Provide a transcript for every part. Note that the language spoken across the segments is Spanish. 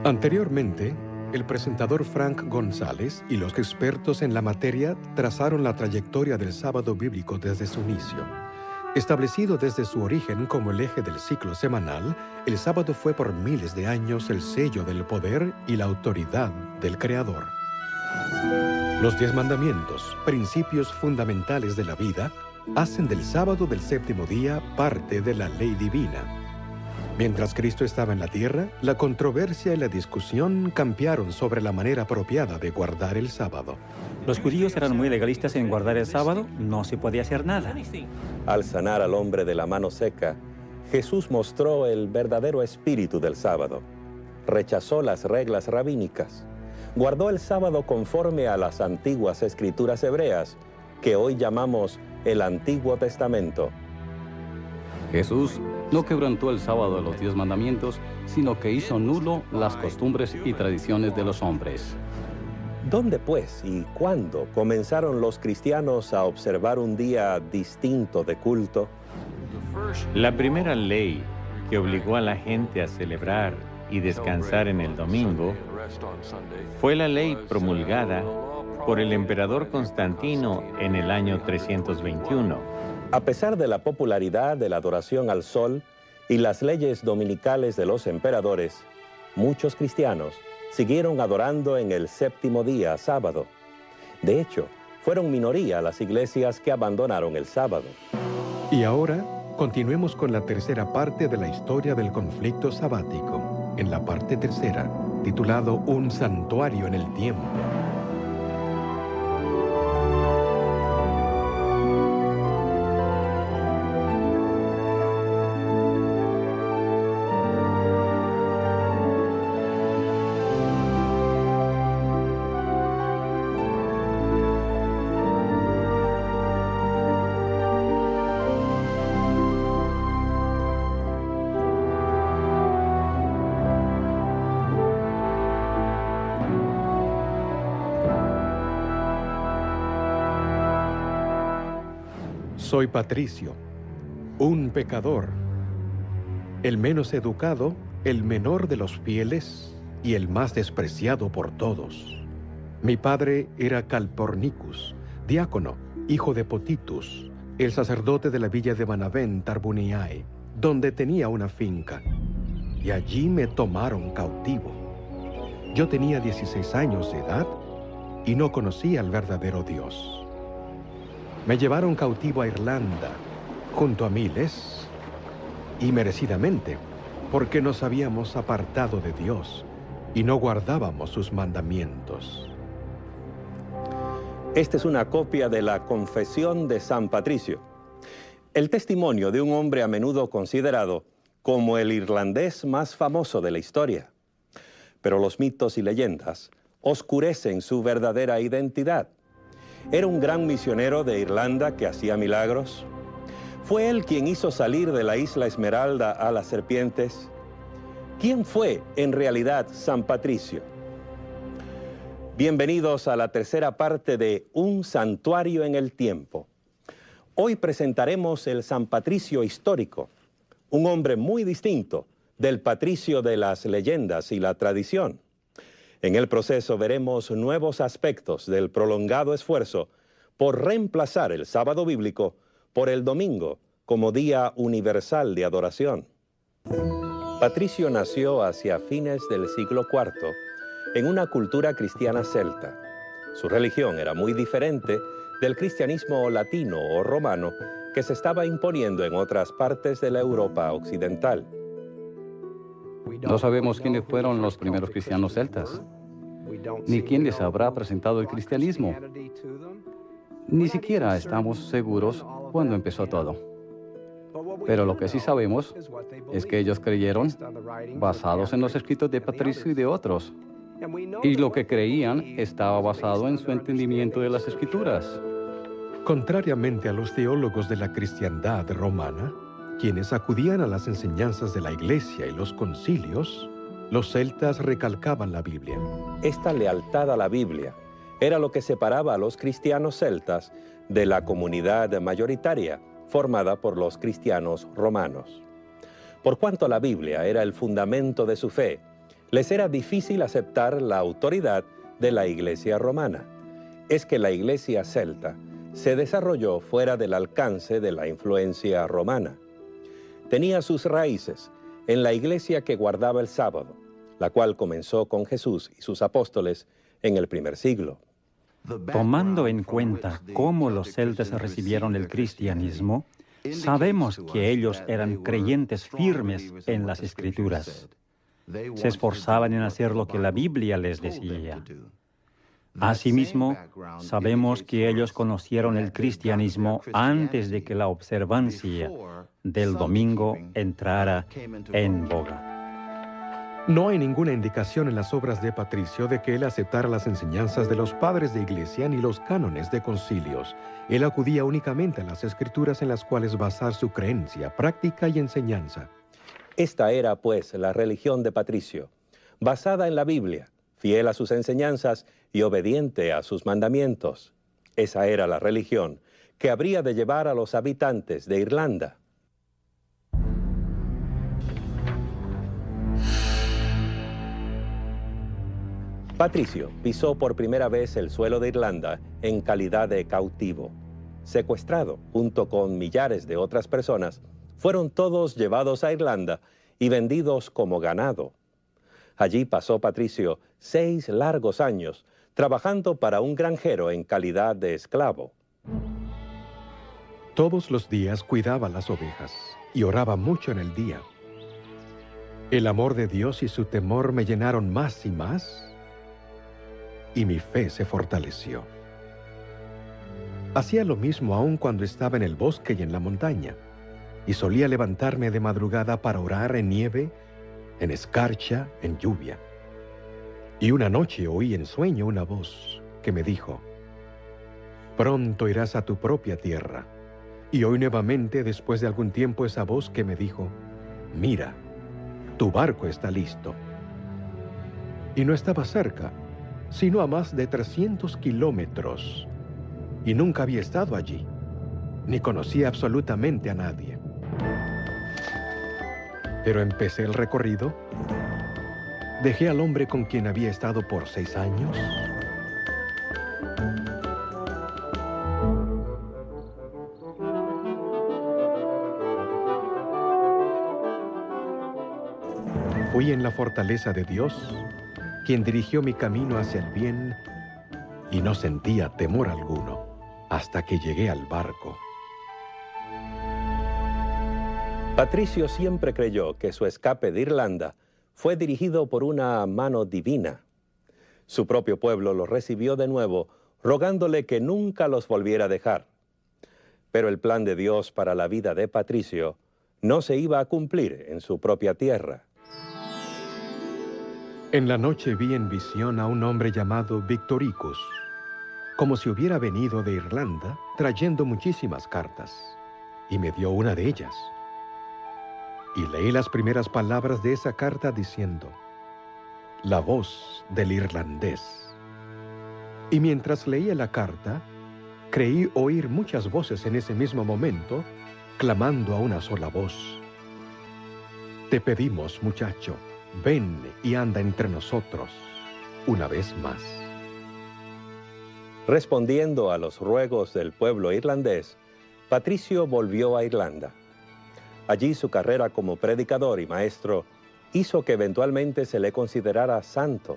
Anteriormente, el presentador Frank González y los expertos en la materia trazaron la trayectoria del sábado bíblico desde su inicio. Establecido desde su origen como el eje del ciclo semanal, el sábado fue por miles de años el sello del poder y la autoridad del Creador. Los 10 mandamientos, principios fundamentales de la vida, hacen del sábado del séptimo día parte de la ley divina. Mientras Cristo estaba en la tierra, la controversia y la discusión campearon sobre la manera apropiada de guardar el sábado. Los judíos eran muy legalistas en guardar el sábado, no se podía hacer nada. Al sanar al hombre de la mano seca, Jesús mostró el verdadero espíritu del sábado. Rechazó las reglas rabínicas. Guardó el sábado conforme a las antiguas escrituras hebreas, que hoy llamamos el Antiguo Testamento. Jesús no quebrantó el sábado de los 10 mandamientos, sino que hizo nulo las costumbres y tradiciones de los hombres. ¿Dónde, pues, y cuándo comenzaron los cristianos a observar un día distinto de culto? La primera ley que obligó a la gente a celebrar y descansar en el domingo fue la ley promulgada por el emperador Constantino en el año 321. A pesar de la popularidad de la adoración al sol y las leyes dominicales de los emperadores, muchos cristianos siguieron adorando en el séptimo día, sábado. De hecho, fueron minoría las iglesias que abandonaron el sábado. Y ahora, continuemos con la tercera parte de la historia del conflicto sabático, en la parte tercera, titulado Un santuario en el tiempo. Soy Patricio, un pecador, el menos educado, el menor de los fieles y el más despreciado por todos. Mi padre era Calpornicus, diácono, hijo de Potitus, el sacerdote de la villa de Benavent, Tarbuniae, donde tenía una finca, y allí me tomaron cautivo. Yo tenía 16 años de edad y no conocía al verdadero Dios. Me llevaron cautivo a Irlanda, junto a miles, y merecidamente, porque nos habíamos apartado de Dios y no guardábamos sus mandamientos. Esta es una copia de la Confesión de San Patricio, el testimonio de un hombre a menudo considerado como el irlandés más famoso de la historia. Pero los mitos y leyendas oscurecen su verdadera identidad. Era un gran misionero de Irlanda que hacía milagros. ¿Fue él quien hizo salir de la isla Esmeralda a las serpientes? ¿Quién fue en realidad San Patricio? Bienvenidos a la tercera parte de Un santuario en el tiempo. Hoy presentaremos el San Patricio histórico, un hombre muy distinto del Patricio de las leyendas y la tradición. En el proceso veremos nuevos aspectos del prolongado esfuerzo por reemplazar el sábado bíblico por el domingo como día universal de adoración. Patricio nació hacia fines del siglo IV en una cultura cristiana celta. Su religión era muy diferente del cristianismo latino o romano que se estaba imponiendo en otras partes de la Europa occidental. No sabemos quiénes fueron los primeros cristianos celtas, ni quién les habrá presentado el cristianismo. Ni siquiera estamos seguros cuándo empezó todo. Pero lo que sí sabemos es que ellos creyeron basados en los escritos de Patricio y de otros. Y lo que creían estaba basado en su entendimiento de las escrituras. Contrariamente a los teólogos de la cristiandad romana, quienes acudían a las enseñanzas de la Iglesia y los concilios, los celtas recalcaban la Biblia. Esta lealtad a la Biblia era lo que separaba a los cristianos celtas de la comunidad mayoritaria formada por los cristianos romanos. Por cuanto la Biblia era el fundamento de su fe, Les era difícil aceptar la autoridad de la Iglesia romana. Es que la Iglesia celta se desarrolló fuera del alcance de la influencia romana. Tenía sus raíces en la Iglesia que guardaba el sábado, la cual comenzó con Jesús y sus apóstoles en el primer siglo. Tomando en cuenta cómo los celtas recibieron el cristianismo, sabemos que ellos eran creyentes firmes en las Escrituras. Se esforzaban en hacer lo que la Biblia les decía. Asimismo, sabemos que ellos conocieron el cristianismo antes de que la observancia del domingo entrara en boga. No hay ninguna indicación en las obras de Patricio de que él aceptara las enseñanzas de los padres de iglesia ni los cánones de concilios. Él acudía únicamente a las Escrituras en las cuales basar su creencia, práctica y enseñanza. Esta era, pues, la religión de Patricio, basada en la Biblia, fiel a sus enseñanzas y obediente a sus mandamientos. Esa era la religión que habría de llevar a los habitantes de Irlanda. Patricio pisó por primera vez el suelo de Irlanda en calidad de cautivo. Secuestrado junto con millares de otras personas, fueron todos llevados a Irlanda y vendidos como ganado. Allí pasó Patricio 6 largos años, trabajando para un granjero en calidad de esclavo. Todos los días cuidaba las ovejas y oraba mucho en el día. El amor de Dios y su temor me llenaron más y más, y mi fe se fortaleció. Hacía lo mismo aún cuando estaba en el bosque y en la montaña, y solía levantarme de madrugada para orar en nieve, en escarcha, en lluvia. Y una noche oí en sueño una voz que me dijo: «Pronto irás a tu propia tierra». Y oí nuevamente después de algún tiempo esa voz que me dijo: «Mira, tu barco está listo». Y no estaba cerca, sino a más de 300 kilómetros, y nunca había estado allí, ni conocía absolutamente a nadie. Pero empecé el recorrido, dejé al hombre con quien había estado por 6 años, fui en la fortaleza de Dios, quien dirigió mi camino hacia el bien, y no sentía temor alguno hasta que llegué al barco. Patricio siempre creyó que su escape de Irlanda fue dirigido por una mano divina. Su propio pueblo lo recibió de nuevo, rogándole que nunca los volviera a dejar. Pero el plan de Dios para la vida de Patricio no se iba a cumplir en su propia tierra. En la noche vi en visión a un hombre llamado Victoricus, como si hubiera venido de Irlanda trayendo muchísimas cartas, y me dio una de ellas. Y leí las primeras palabras de esa carta diciendo: «La voz del irlandés». Y mientras leía la carta, creí oír muchas voces en ese mismo momento, clamando a una sola voz: «Te pedimos, muchacho, ven y anda entre nosotros una vez más». Respondiendo a los ruegos del pueblo irlandés, Patricio volvió a Irlanda. Allí su carrera como predicador y maestro hizo que eventualmente se le considerara santo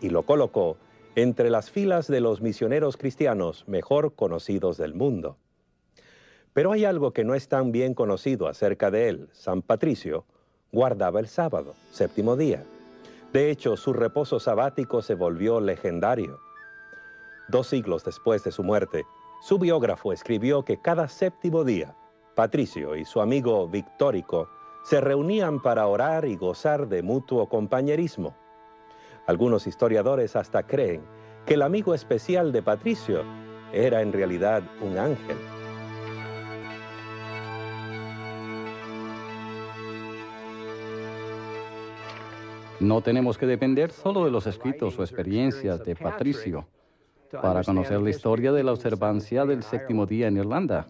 y lo colocó entre las filas de los misioneros cristianos mejor conocidos del mundo. Pero hay algo que no es tan bien conocido acerca de él. San Patricio guardaba el sábado, 7º día. De hecho, su reposo sabático se volvió legendario. 2 siglos después de su muerte, su biógrafo escribió que cada 7º día, Patricio y su amigo Victorico se reunían para orar y gozar de mutuo compañerismo. Algunos historiadores hasta creen que el amigo especial de Patricio era en realidad un ángel. No tenemos que depender solo de los escritos o experiencias de Patricio para conocer la historia de la observancia del 7º día en Irlanda.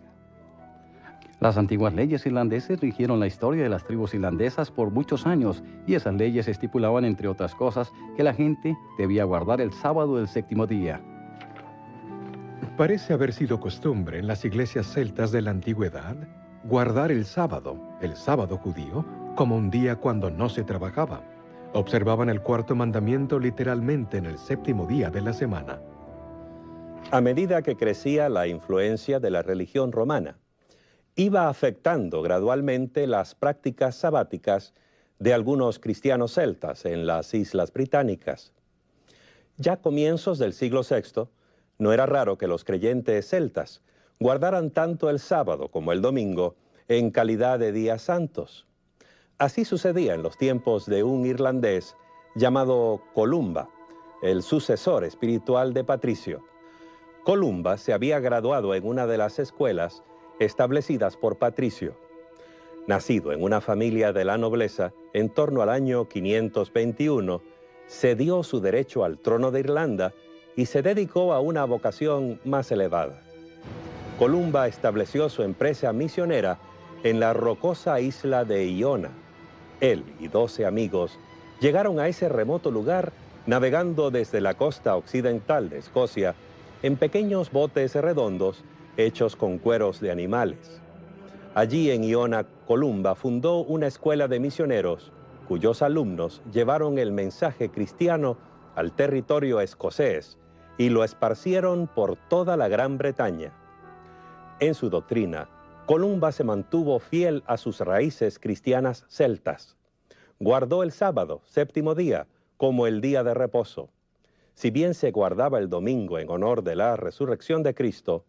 Las antiguas leyes irlandesas rigieron la historia de las tribus irlandesas por muchos años, y esas leyes estipulaban, entre otras cosas, que la gente debía guardar el sábado del séptimo día. Parece haber sido costumbre en las iglesias celtas de la antigüedad guardar el sábado judío, como un día cuando no se trabajaba. Observaban el cuarto mandamiento literalmente en el séptimo día de la semana. A medida que crecía la influencia de la religión romana, iba afectando gradualmente las prácticas sabáticas de algunos cristianos celtas en las Islas Británicas. Ya a comienzos del siglo VI, no era raro que los creyentes celtas guardaran tanto el sábado como el domingo en calidad de días santos. Así sucedía en los tiempos de un irlandés llamado Columba, el sucesor espiritual de Patricio. Columba se había graduado en una de las escuelas establecidas por Patricio. Nacido en una familia de la nobleza, en torno al año 521, cedió su derecho al trono de Irlanda y se dedicó a una vocación más elevada. Columba estableció su empresa misionera en la rocosa isla de Iona. Él y 12 amigos llegaron a ese remoto lugar navegando desde la costa occidental de Escocia en pequeños botes redondos hechos con cueros de animales. Allí en Iona, Columba fundó una escuela de misioneros cuyos alumnos llevaron el mensaje cristiano al territorio escocés y lo esparcieron por toda la Gran Bretaña. En su doctrina, Columba se mantuvo fiel a sus raíces cristianas celtas. Guardó el sábado, séptimo día, como el día de reposo. Si bien se guardaba el domingo en honor de la resurrección de Cristo,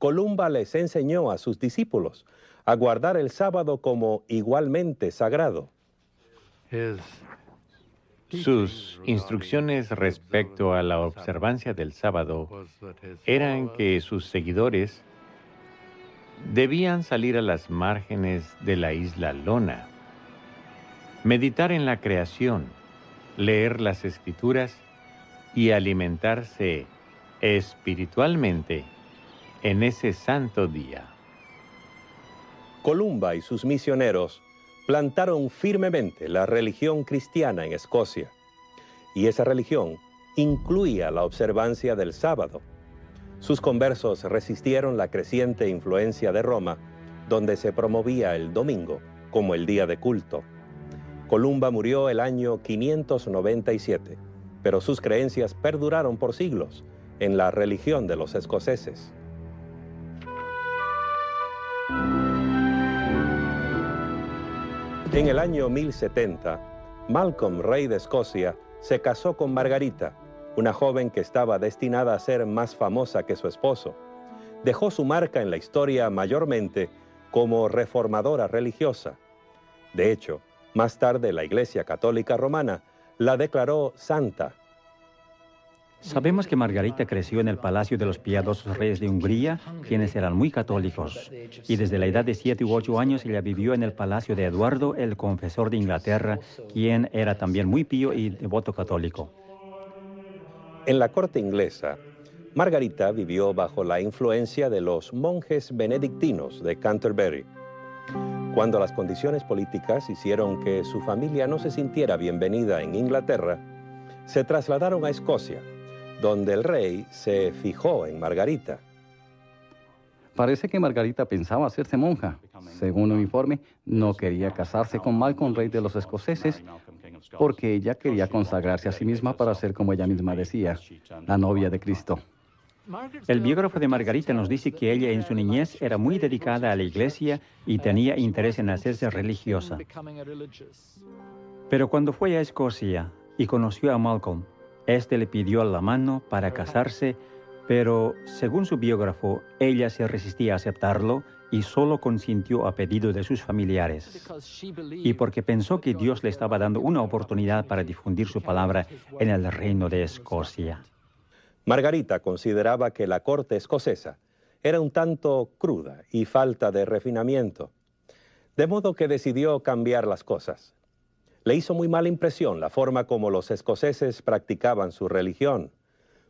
Columba les enseñó a sus discípulos a guardar el sábado como igualmente sagrado. Sus instrucciones respecto a la observancia del sábado eran que sus seguidores debían salir a las márgenes de la isla Lona, meditar en la creación, leer las Escrituras y alimentarse espiritualmente en ese santo día. Columba y sus misioneros plantaron firmemente la religión cristiana en Escocia, y esa religión incluía la observancia del sábado. Sus conversos resistieron la creciente influencia de Roma, donde se promovía el domingo como el día de culto. Columba murió el año 597, pero sus creencias perduraron por siglos en la religión de los escoceses. En el año 1070, Malcolm, rey de Escocia, se casó con Margarita, una joven que estaba destinada a ser más famosa que su esposo. Dejó su marca en la historia mayormente como reformadora religiosa. De hecho, más tarde la Iglesia Católica Romana la declaró santa. Sabemos que Margarita creció en el palacio de los piadosos reyes de Hungría, quienes eran muy católicos, y desde la edad de 7 u 8 años ella vivió en el palacio de Eduardo, el confesor de Inglaterra, quien era también muy pío y devoto católico. En la corte inglesa, Margarita vivió bajo la influencia de los monjes benedictinos de Canterbury. Cuando las condiciones políticas hicieron que su familia no se sintiera bienvenida en Inglaterra, se trasladaron a Escocia, donde el rey se fijó en Margarita. Parece que Margarita pensaba hacerse monja. Según un informe, no quería casarse con Malcolm, rey de los escoceses, porque ella quería consagrarse a sí misma para ser, como ella misma decía, la novia de Cristo. El biógrafo de Margarita nos dice que ella en su niñez era muy dedicada a la iglesia y tenía interés en hacerse religiosa. Pero cuando fue a Escocia y conoció a Malcolm, este le pidió la mano para casarse, pero según su biógrafo, ella se resistía a aceptarlo y solo consintió a pedido de sus familiares. Y porque pensó que Dios le estaba dando una oportunidad para difundir su palabra en el reino de Escocia. Margarita consideraba que la corte escocesa era un tanto cruda y falta de refinamiento, de modo que decidió cambiar las cosas. Le hizo muy mala impresión la forma como los escoceses practicaban su religión.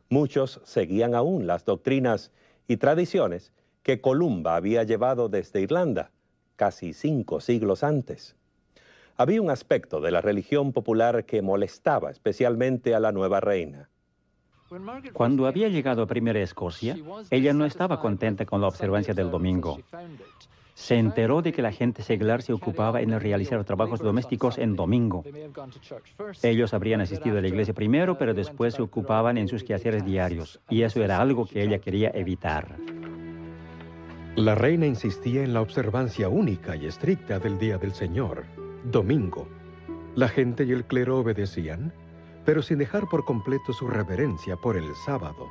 Muchos seguían aún las doctrinas y tradiciones que Columba había llevado desde Irlanda, casi 5 siglos antes. Había un aspecto de la religión popular que molestaba especialmente a la nueva reina. Cuando había llegado a Primera Escocia, ella no estaba contenta con la observancia del domingo. Se enteró de que la gente seglar se ocupaba en realizar trabajos domésticos en domingo. Ellos habrían asistido a la iglesia primero, pero después se ocupaban en sus quehaceres diarios, y eso era algo que ella quería evitar. La reina insistía en la observancia única y estricta del día del Señor, domingo. La gente y el clero obedecían, pero sin dejar por completo su reverencia por el sábado.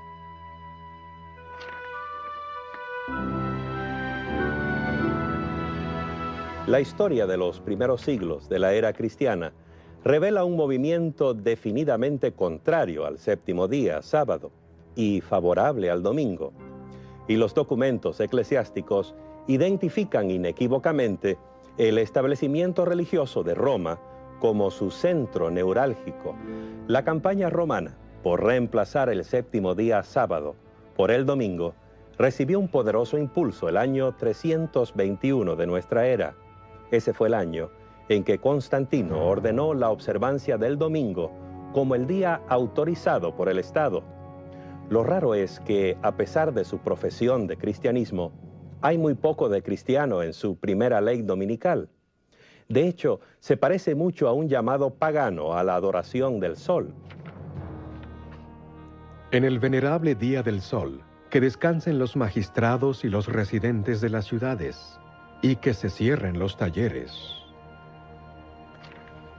La historia de los primeros siglos de la era cristiana revela un movimiento definidamente contrario al séptimo día, sábado, y favorable al domingo. Y los documentos eclesiásticos identifican inequívocamente el establecimiento religioso de Roma como su centro neurálgico. La campaña romana por reemplazar el séptimo día sábado por el domingo recibió un poderoso impulso el año 321 de nuestra era. Ese fue el año en que Constantino ordenó la observancia del domingo como el día autorizado por el Estado. Lo raro es que, a pesar de su profesión de cristianismo, hay muy poco de cristiano en su primera ley dominical. De hecho, se parece mucho a un llamado pagano a la adoración del sol. En el venerable día del sol, que descansen los magistrados y los residentes de las ciudades, y que se cierren los talleres.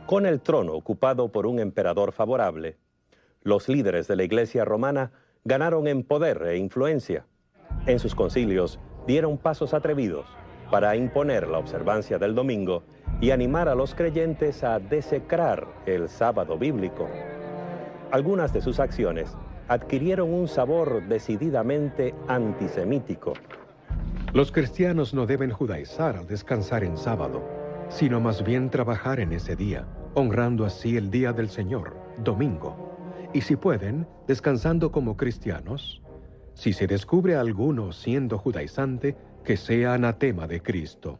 Con el trono ocupado por un emperador favorable, los líderes de la Iglesia romana ganaron en poder e influencia. En sus concilios dieron pasos atrevidos para imponer la observancia del domingo y animar a los creyentes a desecrar el sábado bíblico. Algunas de sus acciones adquirieron un sabor decididamente antisemítico. Los cristianos no deben judaizar al descansar en sábado, sino más bien trabajar en ese día, honrando así el día del Señor, domingo. Y si pueden, descansando como cristianos. Si se descubre a alguno siendo judaizante, que sea anatema de Cristo.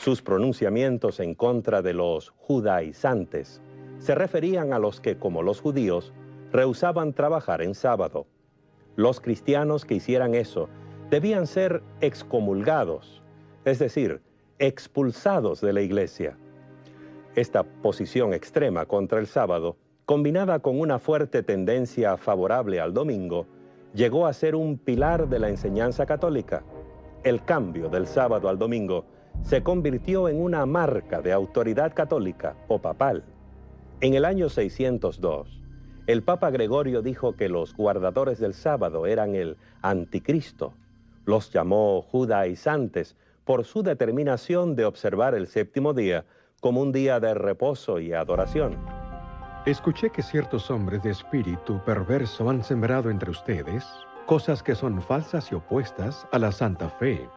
Sus pronunciamientos en contra de los judaizantes se referían a los que, como los judíos, rehusaban trabajar en sábado. Los cristianos que hicieran eso debían ser excomulgados, es decir, expulsados de la iglesia. Esta posición extrema contra el sábado, combinada con una fuerte tendencia favorable al domingo, llegó a ser un pilar de la enseñanza católica. El cambio del sábado al domingo se convirtió en una marca de autoridad católica o papal. En el año 602, el Papa Gregorio dijo que los guardadores del sábado eran el anticristo. Los llamó judaizantes por su determinación de observar el séptimo día como un día de reposo y adoración. Escuché que ciertos hombres de espíritu perverso han sembrado entre ustedes cosas que son falsas y opuestas a la santa fe,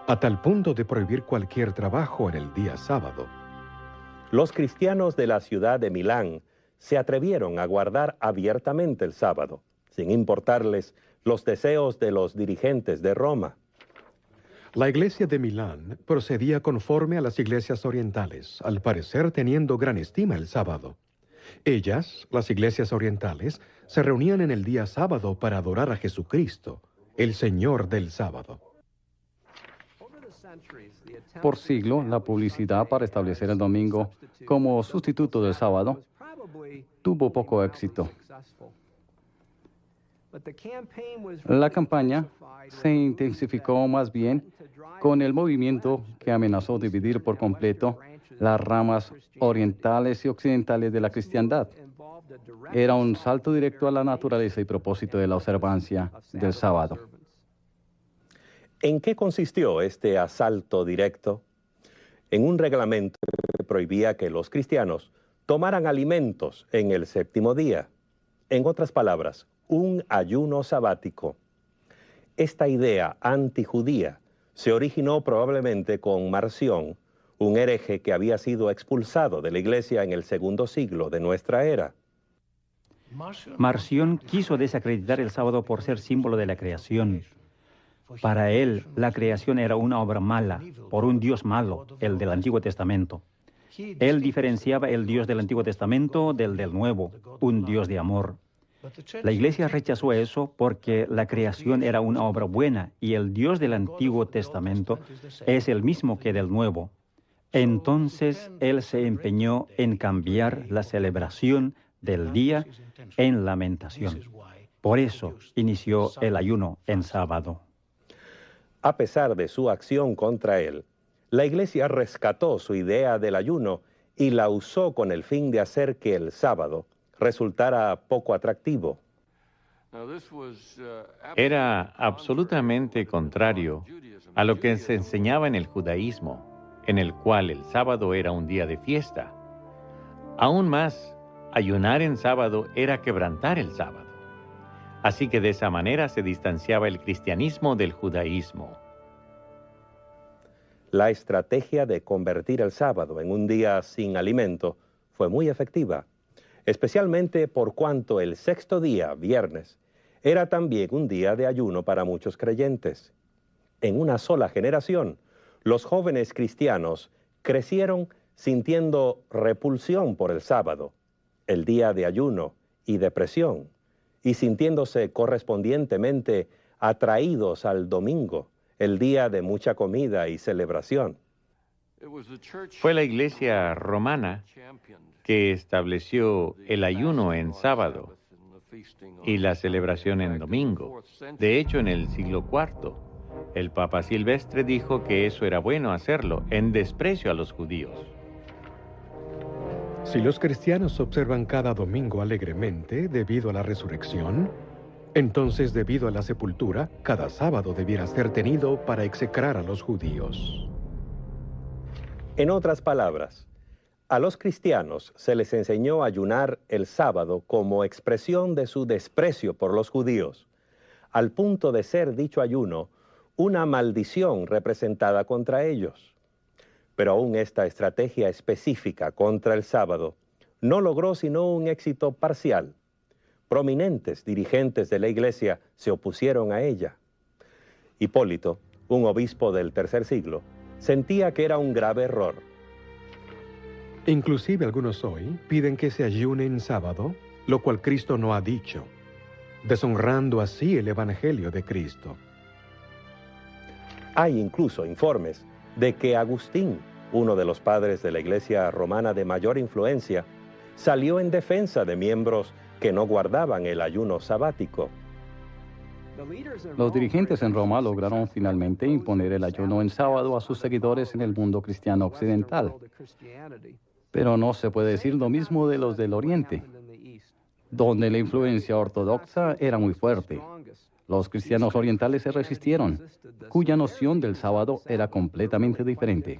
a tal punto de prohibir cualquier trabajo en el día sábado. Los cristianos de la ciudad de Milán se atrevieron a guardar abiertamente el sábado, sin importarles los deseos de los dirigentes de Roma. La iglesia de Milán procedía conforme a las iglesias orientales, al parecer teniendo gran estima el sábado. Ellas, las iglesias orientales, se reunían en el día sábado para adorar a Jesucristo, el Señor del sábado. Por siglo, la publicidad para establecer el domingo como sustituto del sábado tuvo poco éxito. La campaña se intensificó más bien con el movimiento que amenazó dividir por completo las ramas orientales y occidentales de la cristiandad. Era un salto directo a la naturaleza y propósito de la observancia del sábado. ¿En qué consistió este asalto directo? En un reglamento que prohibía que los cristianos tomaran alimentos en el séptimo día. En otras palabras, un ayuno sabático. Esta idea antijudía se originó probablemente con Marción, un hereje que había sido expulsado de la iglesia en el segundo siglo de nuestra era. Marción quiso desacreditar el sábado por ser símbolo de la creación. Para él, la creación era una obra mala, por un Dios malo, el del Antiguo Testamento. Él diferenciaba el Dios del Antiguo Testamento del Nuevo, un Dios de amor. La Iglesia rechazó eso porque la creación era una obra buena y el Dios del Antiguo Testamento es el mismo que del Nuevo. Entonces, él se empeñó en cambiar la celebración del día en lamentación. Por eso inició el ayuno en sábado. A pesar de su acción contra él, la Iglesia rescató su idea del ayuno y la usó con el fin de hacer que el sábado resultara poco atractivo. Era absolutamente contrario a lo que se enseñaba en el judaísmo, en el cual el sábado era un día de fiesta. Aún más, ayunar en sábado era quebrantar el sábado. Así que de esa manera se distanciaba el cristianismo del judaísmo. La estrategia de convertir el sábado en un día sin alimento fue muy efectiva, especialmente por cuanto el sexto día, viernes, era también un día de ayuno para muchos creyentes. En una sola generación, los jóvenes cristianos crecieron sintiendo repulsión por el sábado, el día de ayuno y depresión, y sintiéndose correspondientemente atraídos al domingo, el día de mucha comida y celebración. Fue la Iglesia romana que estableció el ayuno en sábado y la celebración en domingo. De hecho, en el siglo IV, el Papa Silvestre dijo que eso era bueno hacerlo, en desprecio a los judíos. Si los cristianos observan cada domingo alegremente debido a la resurrección, entonces debido a la sepultura, cada sábado debiera ser tenido para execrar a los judíos. En otras palabras, a los cristianos se les enseñó a ayunar el sábado como expresión de su desprecio por los judíos, al punto de ser dicho ayuno una maldición representada contra ellos. Pero aún esta estrategia específica contra el sábado no logró sino un éxito parcial. Prominentes dirigentes de la Iglesia se opusieron a ella. Hipólito, un obispo del tercer siglo, sentía que era un grave error. Inclusive algunos hoy piden que se ayune en sábado, lo cual Cristo no ha dicho, deshonrando así el Evangelio de Cristo. Hay incluso informes de que Agustín, uno de los padres de la Iglesia romana de mayor influencia, salió en defensa de miembros que no guardaban el ayuno sabático. Los dirigentes en Roma lograron finalmente imponer el ayuno en sábado a sus seguidores en el mundo cristiano occidental. Pero no se puede decir lo mismo de los del Oriente, donde la influencia ortodoxa era muy fuerte. Los cristianos orientales se resistieron, cuya noción del sábado era completamente diferente.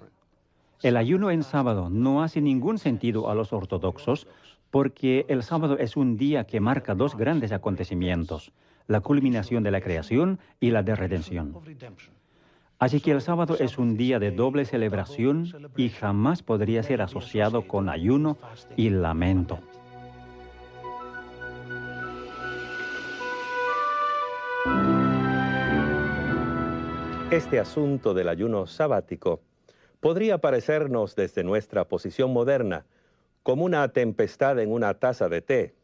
El ayuno en sábado no hace ningún sentido a los ortodoxos porque el sábado es un día que marca dos grandes acontecimientos, la culminación de la creación y la de redención. Así que el sábado es un día de doble celebración y jamás podría ser asociado con ayuno y lamento. Este asunto del ayuno sabático podría parecernos desde nuestra posición moderna como una tempestad en una taza de té,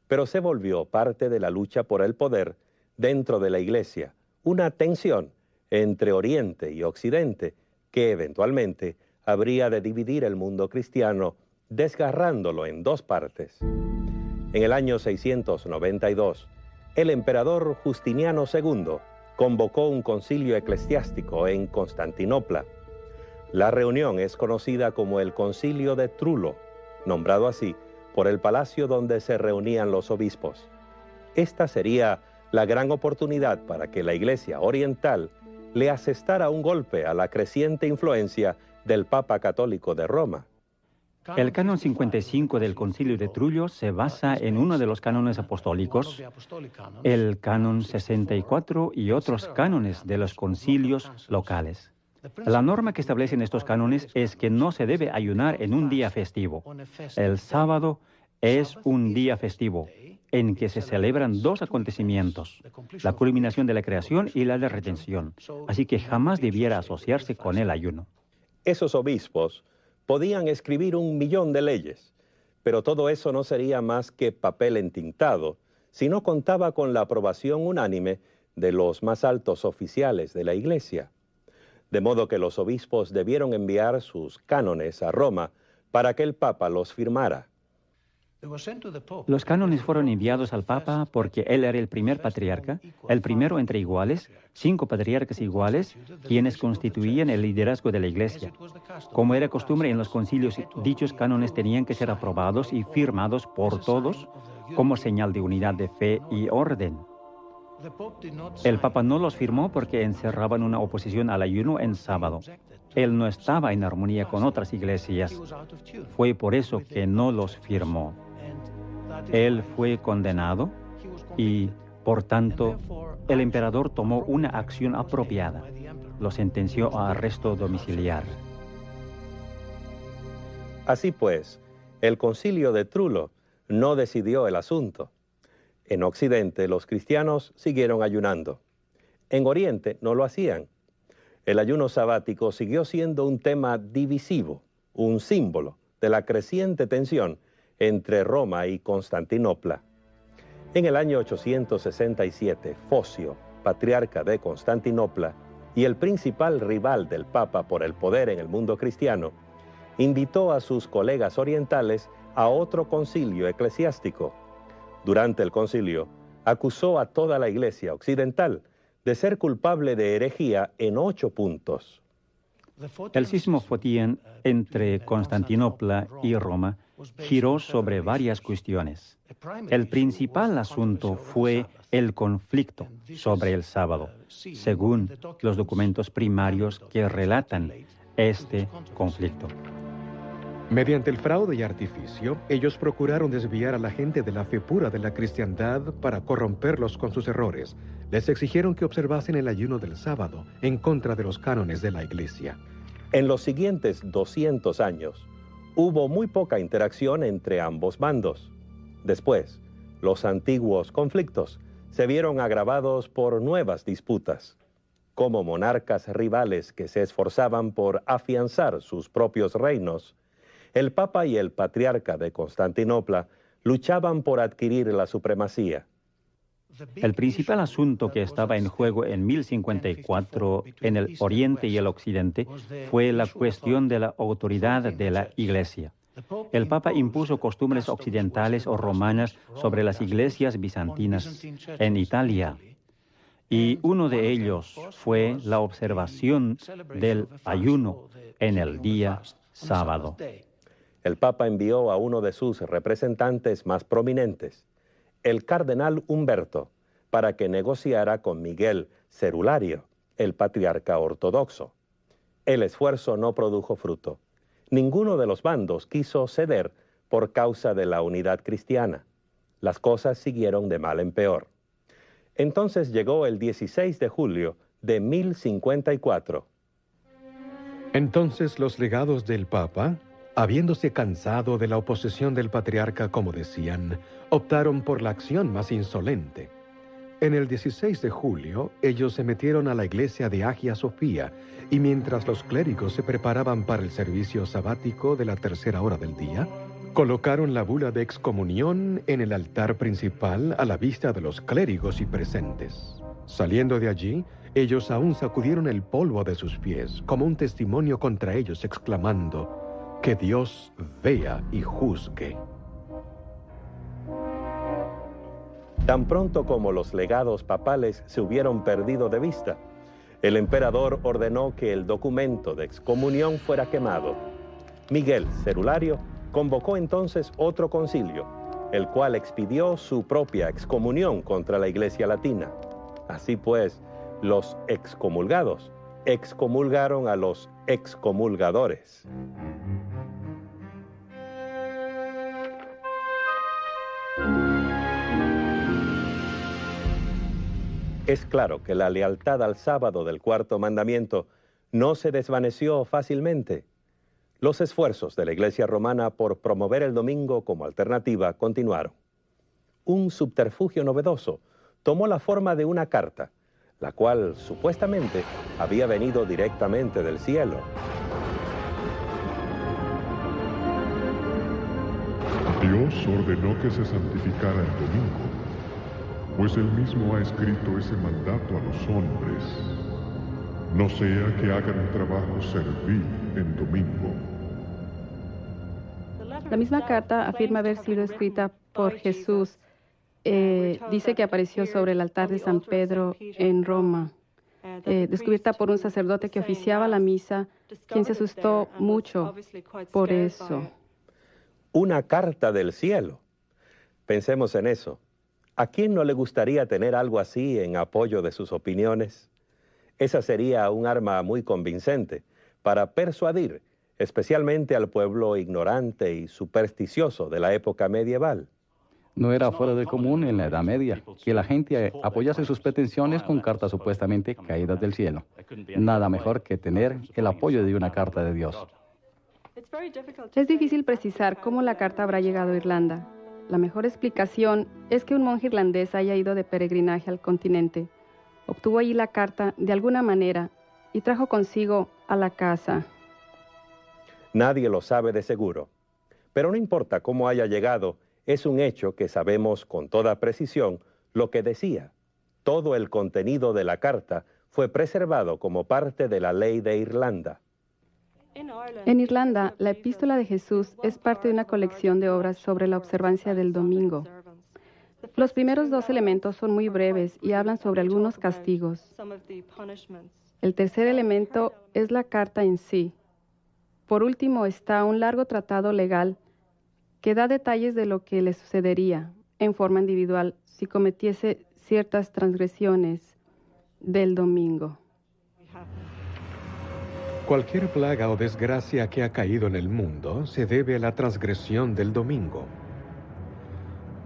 pero se volvió parte de la lucha por el poder dentro de la Iglesia, una tensión entre Oriente y Occidente que eventualmente habría de dividir el mundo cristiano, desgarrándolo en dos partes. En el año 692, el emperador Justiniano II convocó un concilio eclesiástico en Constantinopla. La reunión es conocida como el Concilio de Trullo, nombrado así por el palacio donde se reunían los obispos. Esta sería la gran oportunidad para que la Iglesia oriental le asestara un golpe a la creciente influencia del Papa Católico de Roma. El canon 55 del Concilio de Trullo se basa en uno de los cánones apostólicos, el canon 64 y otros cánones de los concilios locales. La norma que establecen estos cánones es que no se debe ayunar en un día festivo. El sábado es un día festivo. en que se celebran dos acontecimientos, la culminación de la creación y la de redención, así que jamás debiera asociarse con el ayuno. Esos obispos podían escribir 1.000.000 de leyes, pero todo eso no sería más que papel entintado si no contaba con la aprobación unánime de los más altos oficiales de la Iglesia. De modo que los obispos debieron enviar sus cánones a Roma para que el Papa los firmara. Los cánones fueron enviados al Papa porque él era el primer patriarca, el primero entre iguales, 5 patriarcas iguales, quienes constituían el liderazgo de la Iglesia. Como era costumbre en los concilios, dichos cánones tenían que ser aprobados y firmados por todos como señal de unidad de fe y orden. El Papa no los firmó porque encerraban una oposición al ayuno en sábado. Él no estaba en armonía con otras iglesias. Fue por eso que no los firmó. Él fue condenado y, por tanto, el emperador tomó una acción apropiada. Lo sentenció a arresto domiciliar. Así pues, el concilio de Trullo no decidió el asunto. En Occidente, los cristianos siguieron ayunando. En Oriente no lo hacían. El ayuno sabático siguió siendo un tema divisivo, un símbolo de la creciente tensión entre Roma y Constantinopla. En el año 867, Focio, patriarca de Constantinopla y el principal rival del Papa por el poder en el mundo cristiano, invitó a sus colegas orientales a otro concilio eclesiástico. Durante el concilio, acusó a toda la Iglesia occidental de ser culpable de herejía en 8 puntos. El cisma fotien entre Constantinopla y Roma giró sobre varias cuestiones. El principal asunto fue el conflicto sobre el sábado, según los documentos primarios que relatan este conflicto. Mediante el fraude y artificio, ellos procuraron desviar a la gente de la fe pura de la cristiandad para corromperlos con sus errores. Les exigieron que observasen el ayuno del sábado en contra de los cánones de la Iglesia. En los siguientes 200 años, hubo muy poca interacción entre ambos bandos. Después, los antiguos conflictos se vieron agravados por nuevas disputas. Como monarcas rivales que se esforzaban por afianzar sus propios reinos, el Papa y el patriarca de Constantinopla luchaban por adquirir la supremacía. El principal asunto que estaba en juego en 1054 en el Oriente y el Occidente fue la cuestión de la autoridad de la Iglesia. El Papa impuso costumbres occidentales o romanas sobre las iglesias bizantinas en Italia. Y uno de ellos fue la observación del ayuno en el día sábado. El Papa envió a uno de sus representantes más prominentes, el cardenal Humberto, para que negociara con Miguel Cerulario, el patriarca ortodoxo. El esfuerzo no produjo fruto. Ninguno de los bandos quiso ceder por causa de la unidad cristiana. Las cosas siguieron de mal en peor. Entonces llegó el 16 de julio de 1054. Entonces los legados del Papa, habiéndose cansado de la oposición del patriarca, como decían, optaron por la acción más insolente. En el 16 de julio, ellos se metieron a la iglesia de Hagia Sofía, y mientras los clérigos se preparaban para el servicio sabático de la 3ª hora del día, colocaron la bula de excomunión en el altar principal a la vista de los clérigos y presentes. Saliendo de allí, ellos aún sacudieron el polvo de sus pies, como un testimonio contra ellos, exclamando: «Que Dios vea y juzgue». Tan pronto como los legados papales se hubieron perdido de vista, el emperador ordenó que el documento de excomunión fuera quemado. Miguel Cerulario convocó entonces otro concilio, el cual expidió su propia excomunión contra la Iglesia Latina. Así pues, los excomulgados excomulgaron a los excomulgadores. Es claro que la lealtad al sábado del 4º mandamiento no se desvaneció fácilmente. Los esfuerzos de la Iglesia romana por promover el domingo como alternativa continuaron. un subterfugio novedoso, tomó la forma de una carta, la cual supuestamente había venido directamente del cielo. Dios ordenó que se santificara el domingo, pues Él mismo ha escrito ese mandato a los hombres. No sea que hagan un trabajo servil en domingo. La misma carta afirma haber sido escrita por Jesús. Dice que apareció sobre el altar de San Pedro en Roma, descubierta por un sacerdote que oficiaba la misa, quien se asustó mucho por eso. Una carta del cielo. Pensemos en eso. ¿A quién no le gustaría tener algo así en apoyo de sus opiniones? Esa sería un arma muy convincente para persuadir, especialmente al pueblo ignorante y supersticioso de la época medieval. No era fuera de común en la Edad Media que la gente apoyase sus pretensiones con cartas supuestamente caídas del cielo. Nada mejor que tener el apoyo de una carta de Dios. Es difícil precisar cómo la carta habrá llegado a Irlanda. La mejor explicación es que un monje irlandés haya ido de peregrinaje al continente, obtuvo allí la carta de alguna manera y trajo consigo a la casa. Nadie lo sabe de seguro, pero no importa cómo haya llegado, es un hecho que sabemos con toda precisión lo que decía. Todo el contenido de la carta fue preservado como parte de la ley de Irlanda. En Irlanda, la Epístola de Jesús es parte de una colección de obras sobre la observancia del domingo. Los primeros dos elementos son muy breves y hablan sobre algunos castigos. El tercer elemento es la carta en sí. Por último está un largo tratado legal que da detalles de lo que le sucedería en forma individual si cometiese ciertas transgresiones del domingo. Cualquier plaga o desgracia que ha caído en el mundo se debe a la transgresión del domingo.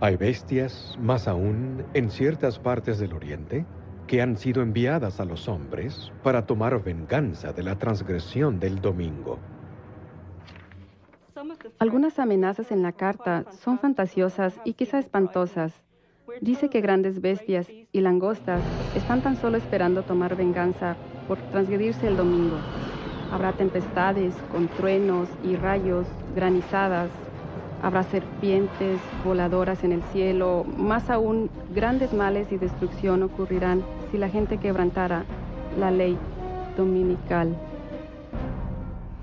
Hay bestias, más aún, en ciertas partes del Oriente, que han sido enviadas a los hombres para tomar venganza de la transgresión del domingo. Algunas amenazas en la carta son fantasiosas y quizá espantosas. Dice que grandes bestias y langostas están tan solo esperando tomar venganza por transgredirse el domingo. Habrá tempestades con truenos y rayos, granizadas. Habrá serpientes voladoras en el cielo. Más aún, grandes males y destrucción ocurrirán si la gente quebrantara la ley dominical.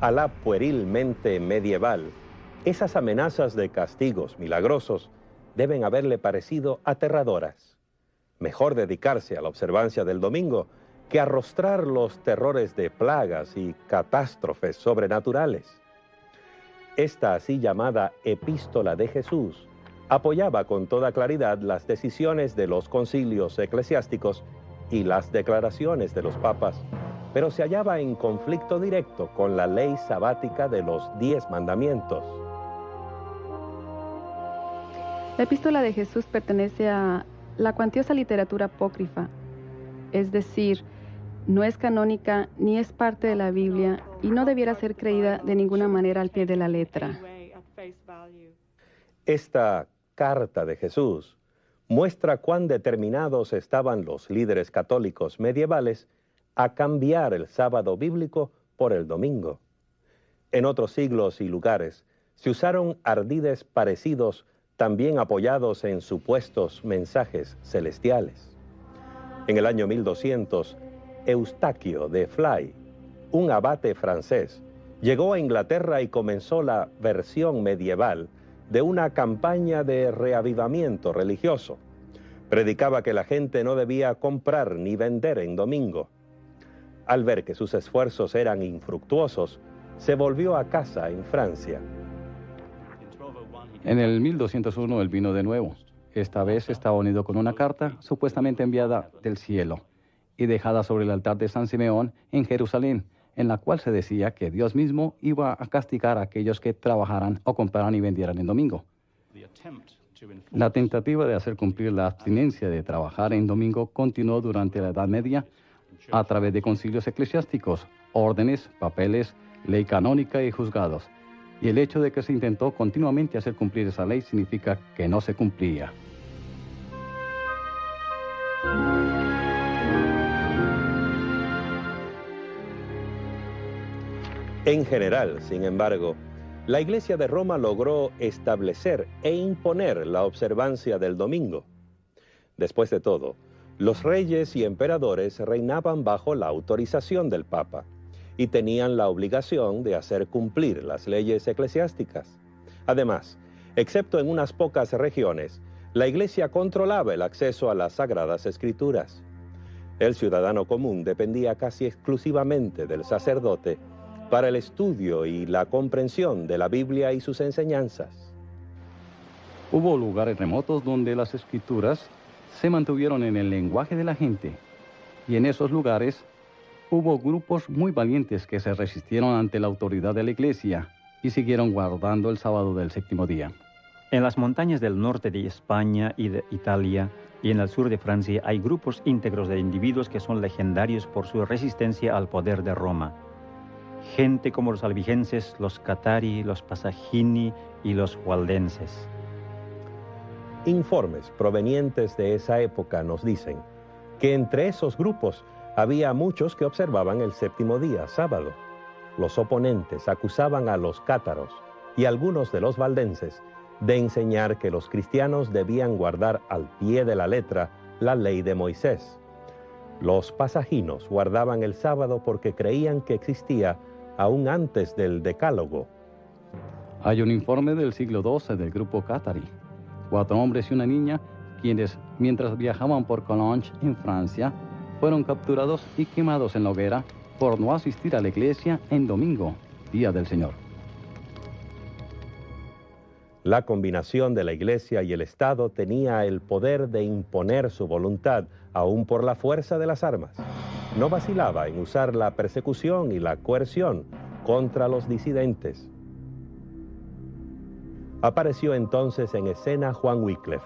A la pueril mente medieval, esas amenazas de castigos milagrosos deben haberle parecido aterradoras. Mejor dedicarse a la observancia del domingo que arrostrar los terrores de plagas y catástrofes sobrenaturales. Esta así llamada Epístola de Jesús apoyaba con toda claridad las decisiones de los concilios eclesiásticos y las declaraciones de los papas, pero se hallaba en conflicto directo con la ley sabática de los 10 mandamientos. La Epístola de Jesús pertenece a la cuantiosa literatura apócrifa, es decir, no es canónica ni es parte de la Biblia y no debiera ser creída de ninguna manera al pie de la letra. Esta carta de Jesús muestra cuán determinados estaban los líderes católicos medievales a cambiar el sábado bíblico por el domingo. En otros siglos y lugares se usaron ardides parecidos, también apoyados en supuestos mensajes celestiales. En el año 1200, Eustaquio de Fly, un abate francés, llegó a Inglaterra y comenzó la versión medieval de una campaña de reavivamiento religioso. Predicaba que la gente no debía comprar ni vender en domingo. Al ver que sus esfuerzos eran infructuosos, se volvió a casa en Francia. En el 1201 él vino de nuevo. Esta vez estaba unido con una carta supuestamente enviada del cielo y dejada sobre el altar de San Simeón en Jerusalén, en la cual se decía que Dios mismo iba a castigar a aquellos que trabajaran o compraran y vendieran en domingo. La tentativa de hacer cumplir la abstinencia de trabajar en domingo continuó durante la Edad Media a través de concilios eclesiásticos, órdenes, papeles, ley canónica y juzgados. Y el hecho de que se intentó continuamente hacer cumplir esa ley significa que no se cumplía. En general, sin embargo, la Iglesia de Roma logró establecer e imponer la observancia del domingo. Después de todo, los reyes y emperadores reinaban bajo la autorización del Papa y tenían la obligación de hacer cumplir las leyes eclesiásticas. Además, excepto en unas pocas regiones, la Iglesia controlaba el acceso a las Sagradas Escrituras. El ciudadano común dependía casi exclusivamente del sacerdote para el estudio y la comprensión de la Biblia y sus enseñanzas. Hubo lugares remotos donde las Escrituras se mantuvieron en el lenguaje de la gente, y en esos lugares hubo grupos muy valientes que se resistieron ante la autoridad de la Iglesia y siguieron guardando el sábado del séptimo día. En las montañas del norte de España y de Italia y en el sur de Francia hay grupos íntegros de individuos que son legendarios por su resistencia al poder de Roma. Gente como los albigenses, los catari, los pasagini y los waldenses. Informes provenientes de esa época nos dicen que entre esos grupos había muchos que observaban el séptimo día, sábado. Los oponentes acusaban a los cátaros y algunos de los valdenses de enseñar que los cristianos debían guardar al pie de la letra la ley de Moisés. Los pasaginos guardaban el sábado porque creían que existía aún antes del Decálogo. Hay un informe del siglo XII del grupo Catari. 4 hombres y una niña, quienes, mientras viajaban por Collonges, en Francia, fueron capturados y quemados en la hoguera por no asistir a la iglesia en domingo, día del Señor. La combinación de la Iglesia y el Estado tenía el poder de imponer su voluntad, aún por la fuerza de las armas. No vacilaba en usar la persecución y la coerción contra los disidentes. Apareció entonces en escena Juan Wycliffe.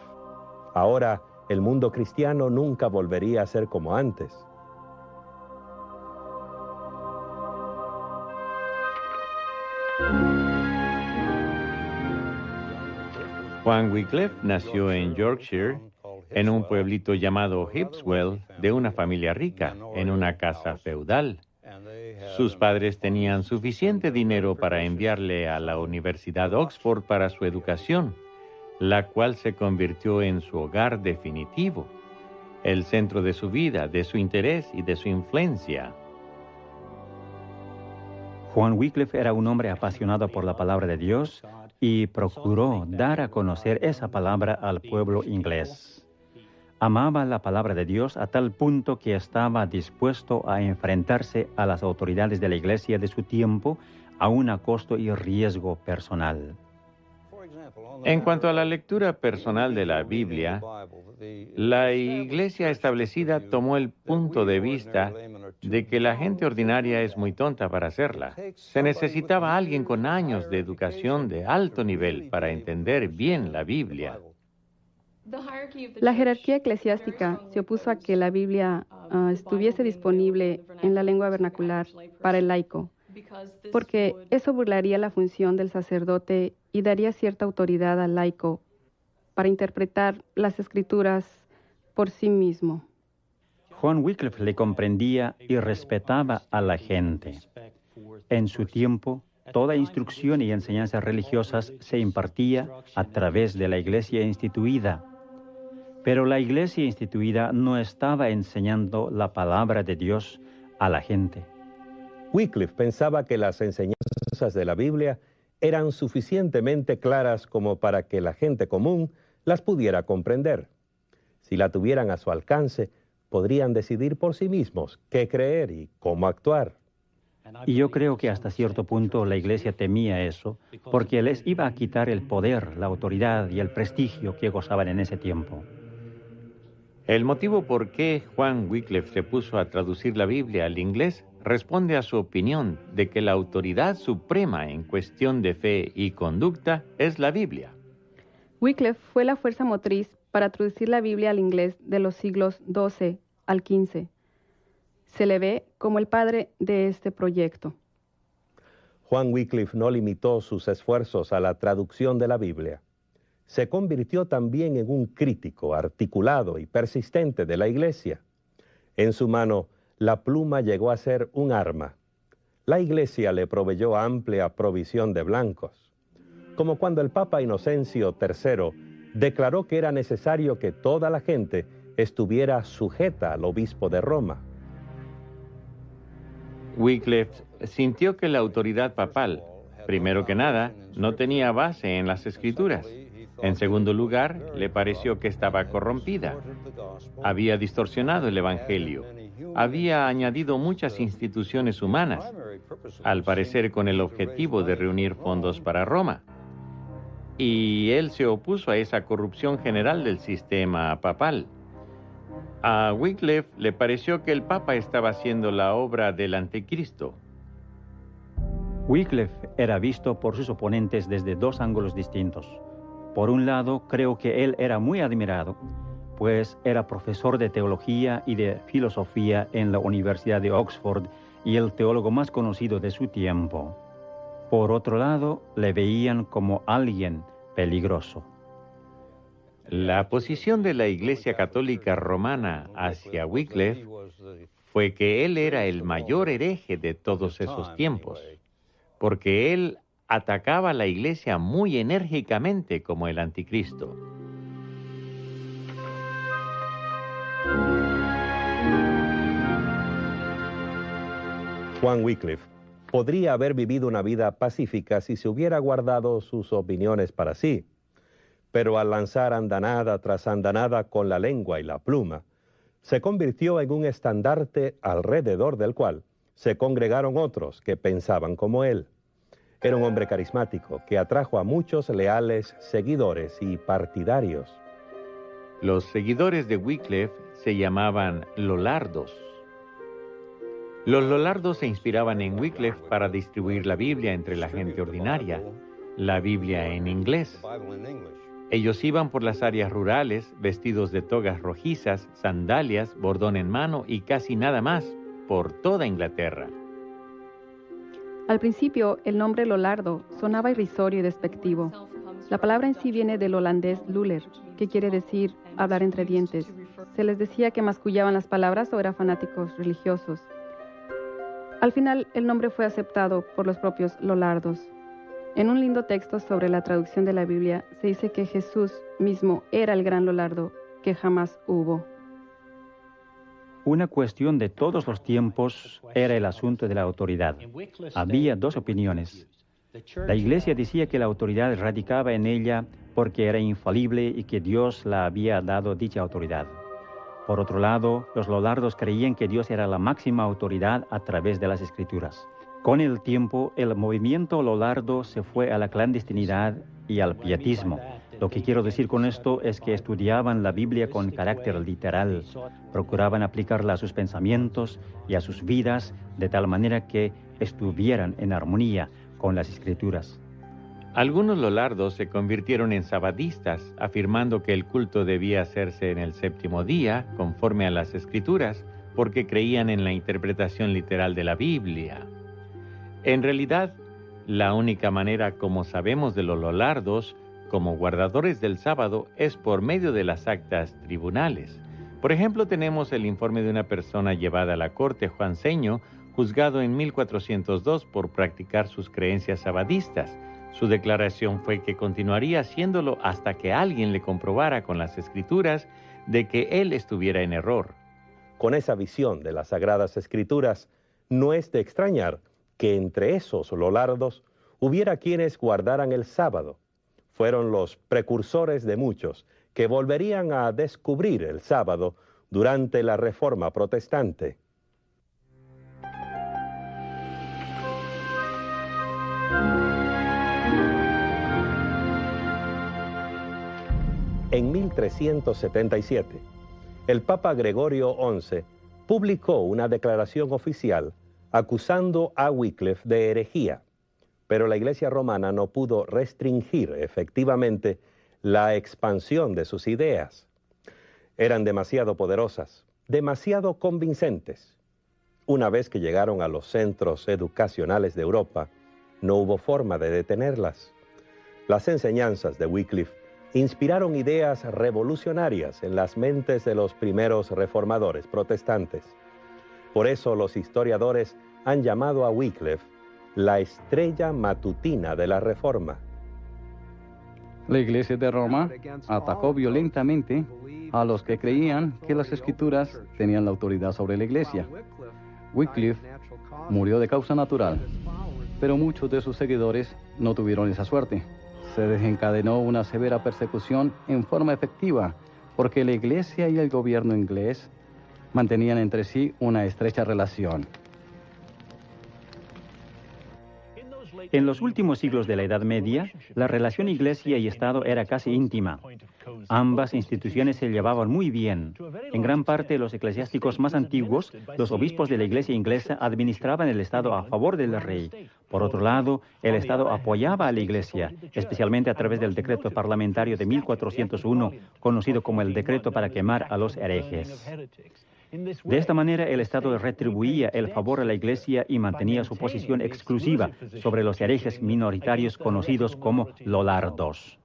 Ahora, el mundo cristiano nunca volvería a ser como antes. Juan Wycliffe nació en Yorkshire, en un pueblito llamado Hipswell, de una familia rica, en una casa feudal. Sus padres tenían suficiente dinero para enviarle a la Universidad Oxford para su educación, la cual se convirtió en su hogar definitivo, el centro de su vida, de su interés y de su influencia. Juan Wycliffe era un hombre apasionado por la palabra de Dios y procuró dar a conocer esa palabra al pueblo inglés. Amaba la palabra de Dios a tal punto que estaba dispuesto a enfrentarse a las autoridades de la iglesia de su tiempo, aun a costo y riesgo personal. En cuanto a la lectura personal de la Biblia, la iglesia establecida tomó el punto de vista de que la gente ordinaria es muy tonta para hacerla. Se necesitaba alguien con años de educación de alto nivel para entender bien la Biblia. La jerarquía eclesiástica se opuso a que la Biblia estuviese disponible en la lengua vernacular para el laico, porque eso burlaría la función del sacerdote y daría cierta autoridad al laico para interpretar las Escrituras por sí mismo. Juan Wycliffe le comprendía y respetaba a la gente. En su tiempo, toda instrucción y enseñanzas religiosas se impartía a través de la iglesia instituida. Pero la iglesia instituida no estaba enseñando la palabra de Dios a la gente. Wycliffe pensaba que las enseñanzas de la Biblia eran suficientemente claras como para que la gente común las pudiera comprender. Si la tuvieran a su alcance, podrían decidir por sí mismos qué creer y cómo actuar. Y yo creo que hasta cierto punto la iglesia temía eso, porque les iba a quitar el poder, la autoridad y el prestigio que gozaban en ese tiempo. El motivo por qué Juan Wycliffe se puso a traducir la Biblia al inglés responde a su opinión de que la autoridad suprema en cuestión de fe y conducta es la Biblia. Wycliffe fue la fuerza motriz para traducir la Biblia al inglés de los siglos XII al XV. Se le ve como el padre de este proyecto. Juan Wycliffe no limitó sus esfuerzos a la traducción de la Biblia. Se convirtió también en un crítico articulado y persistente de la Iglesia. En su mano, la pluma llegó a ser un arma. La Iglesia le proveyó amplia provisión de blancos, como cuando el Papa Inocencio III declaró que era necesario que toda la gente estuviera sujeta al obispo de Roma. Wycliffe sintió que la autoridad papal, primero que nada, no tenía base en las Escrituras. En segundo lugar, le pareció que estaba corrompida. Había distorsionado el Evangelio. Había añadido muchas instituciones humanas, al parecer con el objetivo de reunir fondos para Roma. Y él se opuso a esa corrupción general del sistema papal. A Wycliffe le pareció que el Papa estaba haciendo la obra del Anticristo. Wycliffe era visto por sus oponentes desde dos ángulos distintos. Por un lado, creo que él era muy admirado, pues era profesor de teología y de filosofía en la Universidad de Oxford y el teólogo más conocido de su tiempo. Por otro lado, le veían como alguien peligroso. La posición de la Iglesia Católica Romana hacia Wycliffe fue que él era el mayor hereje de todos esos tiempos, porque él atacaba a la Iglesia muy enérgicamente como el Anticristo. Juan Wycliffe podría haber vivido una vida pacífica si se hubiera guardado sus opiniones para sí, pero al lanzar andanada tras andanada con la lengua y la pluma, se convirtió en un estandarte alrededor del cual se congregaron otros que pensaban como él. Era un hombre carismático que atrajo a muchos leales seguidores y partidarios. Los seguidores de Wycliffe se llamaban Lollardos. Los Lollardos se inspiraban en Wycliffe para distribuir la Biblia entre la gente ordinaria, la Biblia en inglés. Ellos iban por las áreas rurales, vestidos de togas rojizas, sandalias, bordón en mano y casi nada más, por toda Inglaterra. Al principio, el nombre Lollardo sonaba irrisorio y despectivo. La palabra en sí viene del holandés luller, que quiere decir hablar entre dientes. Se les decía que mascullaban las palabras o eran fanáticos religiosos. Al final, el nombre fue aceptado por los propios Lollardos. En un lindo texto sobre la traducción de la Biblia, se dice que Jesús mismo era el gran Lollardo que jamás hubo. Una cuestión de todos los tiempos era el asunto de la autoridad. Había dos opiniones. La Iglesia decía que la autoridad radicaba en ella porque era infalible y que Dios la había dado dicha autoridad. Por otro lado, los Lollardos creían que Dios era la máxima autoridad a través de las Escrituras. Con el tiempo, el movimiento Lollardo se fue a la clandestinidad y al pietismo. Lo que quiero decir con esto es que estudiaban la Biblia con carácter literal, procuraban aplicarla a sus pensamientos y a sus vidas de tal manera que estuvieran en armonía con las Escrituras. Algunos Lollardos se convirtieron en sabadistas, afirmando que el culto debía hacerse en el séptimo día, conforme a las Escrituras, porque creían en la interpretación literal de la Biblia. En realidad, la única manera como sabemos de los Lollardos como guardadores del sábado es por medio de las actas tribunales. Por ejemplo, tenemos el informe de una persona llevada a la corte juanceño, juzgado en 1402 por practicar sus creencias sabadistas. Su declaración fue que continuaría haciéndolo hasta que alguien le comprobara con las Escrituras de que él estuviera en error. Con esa visión de las Sagradas Escrituras, no es de extrañar que entre esos Lollardos hubiera quienes guardaran el sábado. Fueron los precursores de muchos que volverían a descubrir el sábado durante la Reforma Protestante. En 1377, el Papa Gregorio XI publicó una declaración oficial acusando a Wycliffe de herejía, pero la Iglesia romana no pudo restringir efectivamente la expansión de sus ideas. Eran demasiado poderosas, demasiado convincentes. Una vez que llegaron a los centros educacionales de Europa, no hubo forma de detenerlas. Las enseñanzas de Wycliffe inspiraron ideas revolucionarias en las mentes de los primeros reformadores protestantes. Por eso los historiadores han llamado a Wycliffe la estrella matutina de la Reforma. La Iglesia de Roma atacó violentamente a los que creían que las Escrituras tenían la autoridad sobre la Iglesia. Wycliffe murió de causa natural, pero muchos de sus seguidores no tuvieron esa suerte. Se desencadenó una severa persecución en forma efectiva, porque la Iglesia y el gobierno inglés mantenían entre sí una estrecha relación. En los últimos siglos de la Edad Media, la relación Iglesia y Estado era casi íntima. Ambas instituciones se llevaban muy bien. En gran parte, los eclesiásticos más antiguos, los obispos de la Iglesia inglesa, administraban el Estado a favor del rey. Por otro lado, el Estado apoyaba a la Iglesia, especialmente a través del decreto parlamentario de 1401, conocido como el decreto para quemar a los herejes. De esta manera, el Estado retribuía el favor a la Iglesia y mantenía su posición exclusiva sobre los herejes minoritarios conocidos como lollardos.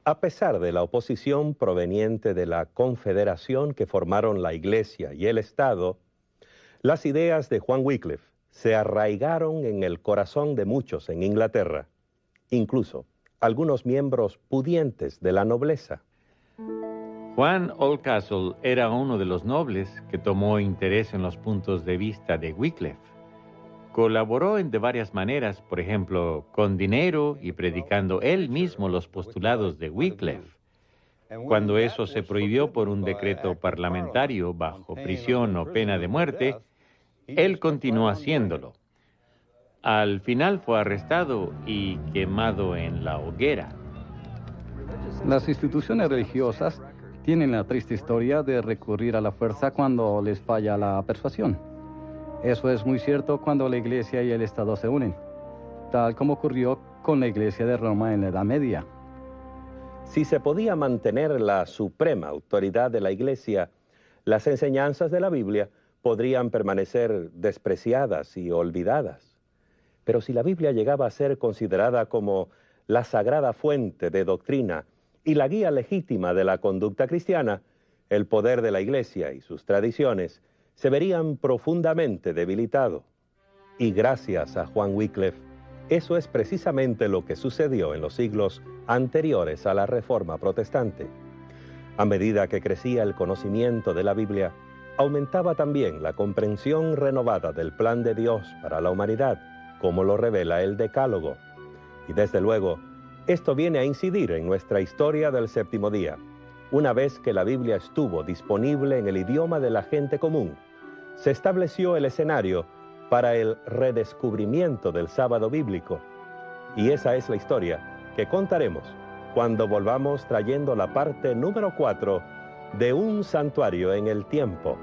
A pesar de la oposición proveniente de la confederación que formaron la Iglesia y el Estado, las ideas de Juan Wycliffe se arraigaron en el corazón de muchos en Inglaterra, incluso algunos miembros pudientes de la nobleza. Juan Oldcastle era uno de los nobles que tomó interés en los puntos de vista de Wycliffe. Colaboró de varias maneras, por ejemplo, con dinero y predicando él mismo los postulados de Wycliffe. Cuando eso se prohibió por un decreto parlamentario bajo prisión o pena de muerte, él continuó haciéndolo. Al final fue arrestado y quemado en la hoguera. Las instituciones religiosas tienen la triste historia de recurrir a la fuerza cuando les falla la persuasión. Eso es muy cierto cuando la Iglesia y el Estado se unen, tal como ocurrió con la Iglesia de Roma en la Edad Media. Si se podía mantener la suprema autoridad de la Iglesia, las enseñanzas de la Biblia podrían permanecer despreciadas y olvidadas. Pero si la Biblia llegaba a ser considerada como la sagrada fuente de doctrina y la guía legítima de la conducta cristiana, el poder de la Iglesia y sus tradiciones se verían profundamente debilitados. Y gracias a Juan Wycliffe, eso es precisamente lo que sucedió en los siglos anteriores a la Reforma Protestante. A medida que crecía el conocimiento de la Biblia, aumentaba también la comprensión renovada del plan de Dios para la humanidad, como lo revela el Decálogo. Y desde luego, esto viene a incidir en nuestra historia del séptimo día. Una vez que la Biblia estuvo disponible en el idioma de la gente común, se estableció el escenario para el redescubrimiento del sábado bíblico. Y esa es la historia que contaremos cuando volvamos trayendo la parte número 4 de Un santuario en el tiempo.